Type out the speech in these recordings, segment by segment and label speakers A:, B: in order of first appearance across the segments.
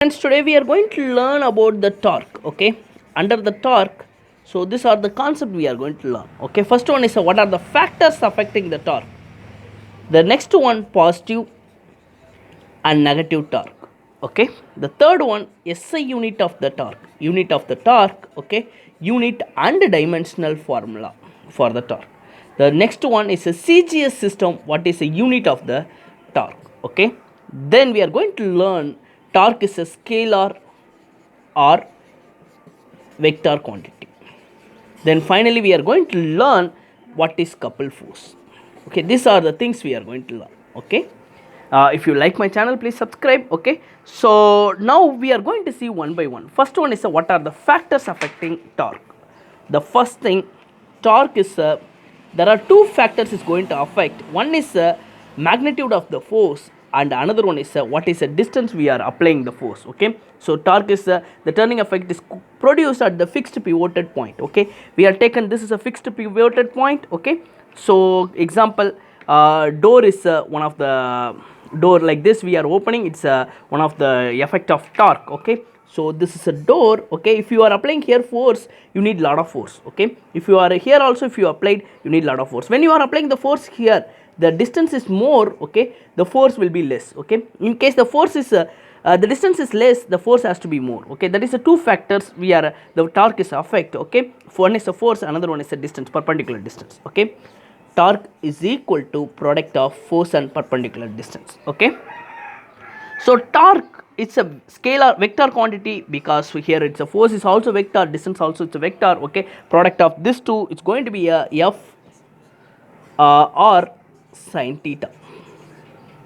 A: Friends, today we are going to learn about the torque. Okay, under the torque, so these are the concept we are going to learn. Okay, first one is what are the factors affecting the torque. The next one, positive and negative torque. Okay, the third one, SI unit of the torque. Unit of the torque. Okay, unit and dimensional formula for the torque. The next one is a CGS system. What is a unit of the torque? Okay, then we are going to learn torque is a scalar or vector quantity. Then finally we are going to learn what is couple force. Okay, these are the things we are going to learn. Okay, if you like my channel, please subscribe. Okay, so now we are going to see one by one. First one is what are the factors affecting torque. The first thing, torque is there are two factors is going to affect. One is magnitude of the force and another one is what is the distance we are applying the force. Okay, so torque is the turning effect is produced at the fixed pivoted point. Okay, we are taken this is a fixed pivoted point. Okay, so example, door is one of the door like this we are opening, it's one of the effect of torque. Okay, so this is a door. Okay, if you are applying here force, you need lot of force. Okay, if you are here also, if you applied, you need lot of force. When you are applying the force here, the distance is more. Okay, the force will be less. Okay, in case the force is the distance is less, the force has to be more. Okay, that is the two factors we are the torque is affect. Okay, one is the force, another one is the distance, perpendicular distance. Okay, torque is equal to product of force and perpendicular distance. Okay, so torque, it's a scalar vector quantity because here it's a force is also vector, distance also it's a vector. Okay, product of this two, it's going to be a f or sin theta.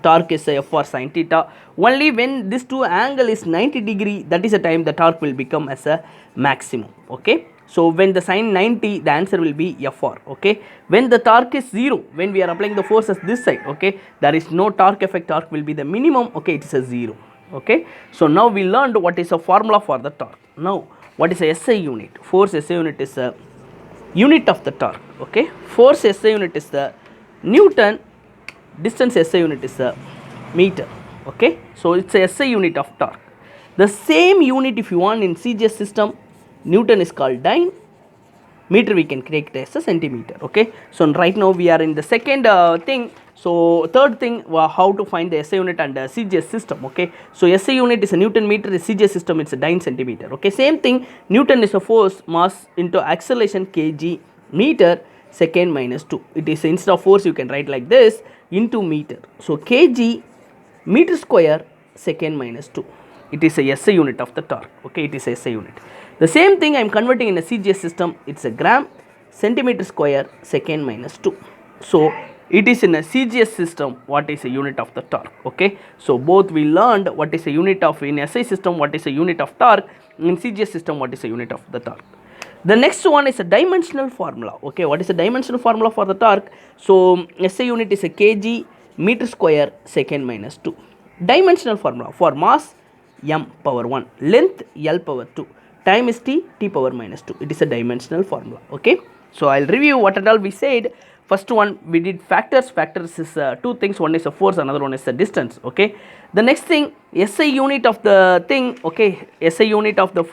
A: Torque is a f or sin theta. Only when this two angle is 90 degree, that is the time the torque will become as a maximum. Okay, so when the sin 90, the answer will be fr. Okay, when the torque is 0, when we are applying the force as this side, okay, there is no torque effect, torque will be the minimum. Okay, it is a 0. Okay, so now we learned what is a formula for the torque. Now what is a SI unit? Force SI unit is a unit of the torque. Okay, force SI unit is the Newton, distance SI unit is a meter. Okay, so it's a SI unit of torque. The same unit if you want in CGS system, Newton is called dyne, meter we can take it as a centimeter. Okay, so right now we are in the second thing. So third thing, how to find the SI unit and CGS system. Okay, so SI unit is a Newton meter, the CGS system it's a dyne centimeter. Okay, same thing, Newton is a force, mass into acceleration kg meter second minus 2. It is instead of force you can write like this into meter. So kg meter square second minus 2. It is a SI unit of the torque. Okay, it is a SI unit. The same thing I am converting in a CGS system. It's a gram centimeter square second minus 2. So it is in a CGS system what is a unit of the torque. Okay, so both we learned what is a unit of in SI system, what is a unit of torque, in CGS system what is a unit of the torque. The next one is a dimensional formula. Okay, what is the dimensional formula for the torque? So SI unit is a kg meter square second minus 2. Dimensional formula for mass m power 1, length L power 2, time is t power minus 2. It is a dimensional formula. Okay, so I'll review what and all we said. First one we did factors. Factors is two things, one is a force, another one is a distance. Okay, the next thing, SI unit of the thing. Okay, SI unit of the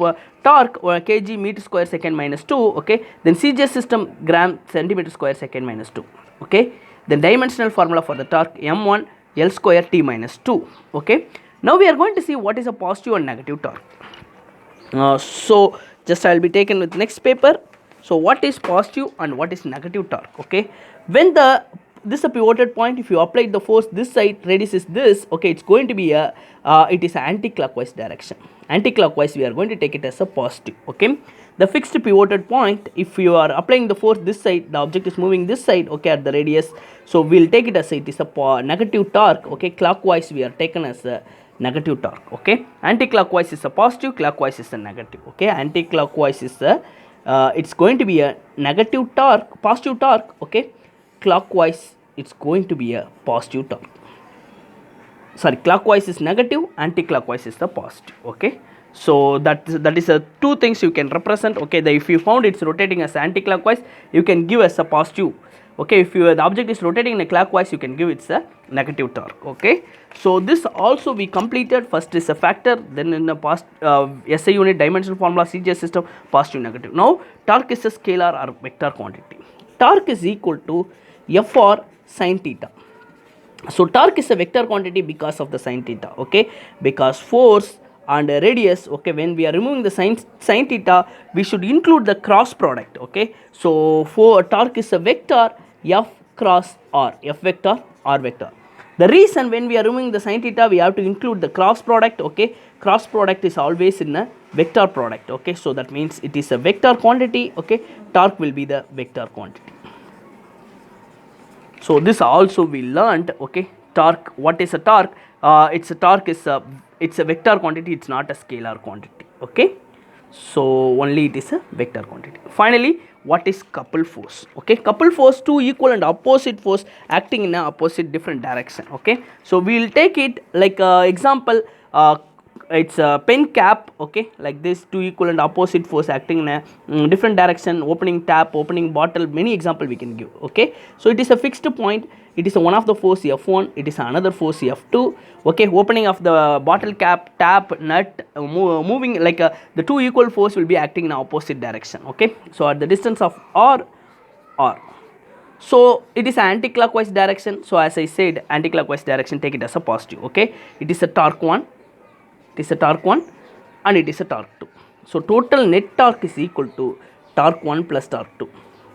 A: torque or kg meter square second minus 2. Okay, then CGS system gram centimeter square second minus 2. Okay, then dimensional formula for the torque m1 L square t minus 2. Okay, now we are going to see what is a positive and negative torque. So just I will be taken with next paper. So what is positive and what is negative torque? Okay, when this is a pivoted point, if you apply the force this side, radius is this. Okay, it's going to be a it is anti-clockwise direction. Anti-clockwise we are going to take it as a positive. Okay, the fixed pivoted point, if you are applying the force this side, the object is moving this side. Okay, at the radius, so we'll take it as it is a negative torque. Okay, clockwise we are taken as a negative torque. Okay, anti-clockwise is a positive, clockwise is a negative. Okay, anti-clockwise is a it's going to be a negative torque, positive torque. Okay, clockwise it's going to be a positive torque. Sorry, clockwise is negative, anti-clockwise is the positive. Okay, so that is a two things you can represent. Okay, if you found it's rotating as anti-clockwise, you can give as a positive Okay, if the object is rotating in a clockwise, you can give it's a negative torque. Okay, so this also we completed. First is a factor, then in the past SI unit dimensional formula, CGS system, positive negative. Now torque is a scalar or vector quantity. Torque is equal to F or sin theta. So torque is a vector quantity because of the sin theta. Okay, because force and radius. Okay, when we are removing the sin theta, we should include the cross product. Okay, so for torque is a vector F cross R, F vector R vector. The reason when we are removing the sin theta, we have to include the cross product. Okay, cross product is always in a vector product. Okay, so that means it is a vector quantity. Okay, torque will be the vector quantity. So this also we learned. Okay, torque, what is a torque? It's a torque is a, it's a vector quantity, it's not a scalar quantity. Okay, so only it is a vector quantity. Finally, what is couple force? Okay, couple force, two equal and opposite force acting in a opposite different direction. Okay, so we will take it like example, it's a pen cap. Okay, like this, two equal and opposite force acting in a different direction, opening tap, opening bottle, many example we can give. Okay, so it is a fixed point, it is a one of the force F1, it is another force F2. Okay, opening of the bottle cap, tap, nut, moving like the two equal force will be acting in opposite direction. Okay, so at the distance of R, so it is anti-clockwise direction. So as I said, anti-clockwise direction, take it as a positive. Okay, it is a torque 1, it is a torque 1 and it is a torque 2. So total net torque is equal to torque 1 plus torque 2.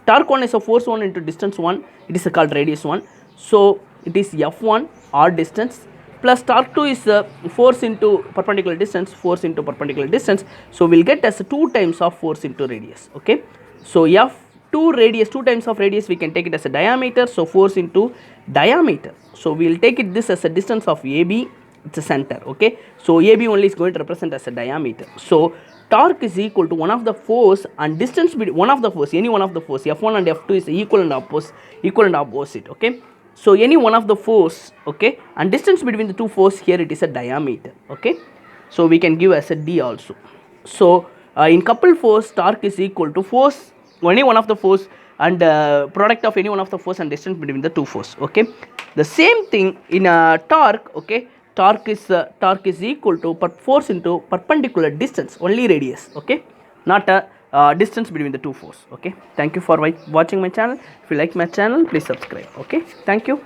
A: Torque 1 is a force 1 into distance 1, it is called radius 1. So it is F1 r distance plus torque 2 is force into perpendicular distance, force into perpendicular distance. So we'll get as 2 times of force into radius. Okay, so F2 radius, 2 times of radius, we can take it as a diameter. So force into diameter. So we'll take it this as a distance of AB, it's a center. Okay, so AB only is going to represent as a diameter. So torque is equal to one of the force and distance between one of the force, any one of the force F1 and F2 is equal and opposite. Okay, so any one of the force. Okay, and distance between the two force, here it is a diameter. Okay, so we can give as a D also. So in coupled force, torque is equal to force, any one of the force and product of any one of the force and distance between the two force. Okay, the same thing in a torque. Okay, torque is equal to force into perpendicular distance, only radius. Okay, not a distance between the two force. Okay, thank you for watching my channel. If you like my channel, please subscribe. Okay, thank you.